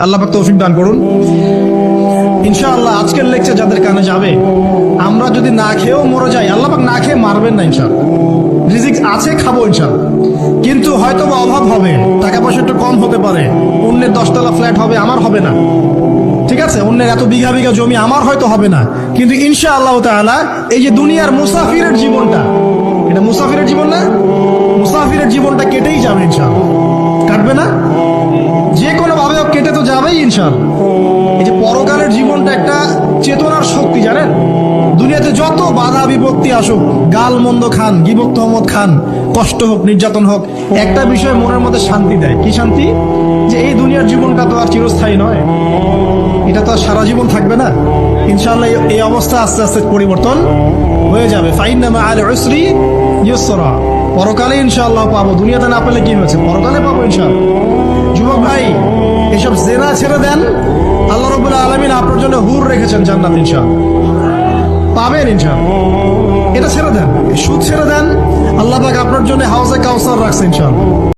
আল্লাহ পাক তৌফিক দান করুন। ইনশাআল্লাহ আজকের লেকচার যাদের কানে যাবে, আমরা যদি না খেয়েও মরে যাই, আল্লাহ পাক না খেয়ে মারবেন না ইনশাআল্লাহ। রিজিক আছে, খাবো ইনশাআল্লাহ। কিন্তু হয়তো বা অভাব হবে, টাকা পয়সা একটু কম হতে পারে, অন্যের 10 তলা ফ্ল্যাট হবে, আমার হবে না, ঠিক আছে, অন্যের এত বিঘা বিঘা জমি আমার হয়তো হবে না, কিন্তু ইনশাআল্লাহ তাআলা এই যে দুনিয়ার মুসাফিরের জীবনটা, এটা মুসাফিরের জীবন না, মুসাফিরের জীবনটা কেটেই যাবে ইনশাআল্লাহ। কাটবে না, যে কোনো ভাবে কেটে তো যাবেই ইনশাআল্লাহ। এই যে পরকালের জীবনটা একটা চেতনার শক্তি, জানেন, দুনিয়াতে যত বাধা বিপত্তি আসুক, গাল মন্দ খান, গীবত তহমত খান, কষ্ট হোক, নির্যাতন হোক, একটা বিষয় মনের মধ্যে শান্তি দেয়। কি শান্তি? যে এই দুনিয়ার জীবনটা তো আর চিরস্থায়ী নয়, এটা তো আর সারা জীবন থাকবে না। ইনশাআল্লাহ এই অবস্থা আস্তে আস্তে পরিবর্তন হয়ে যাবে। ফাইন্না মাআল উসরি ইউসরা, পরকালে ইনশাআল্লাহ পাবো, দুনিয়াতে না পেলে কি হয়েছে, পরকালে পাবো ইনশাআল্লাহ। যুবক ভাই, এসব জেনা ছেড়ে দেন, আল্লাহ রাব্বুল আলামিন আপনার জন্য হুর রেখেছেন জান্নাত, ইনশাআল্লাহ পাবেন ইনশাআল্লাহ। এটা ছেড়ে দেন, সুদ ছেড়ে দেন, আল্লাহ পাক আপনার জন্য হাউজে কাউসার রাখছেন ইনশাআল্লাহ।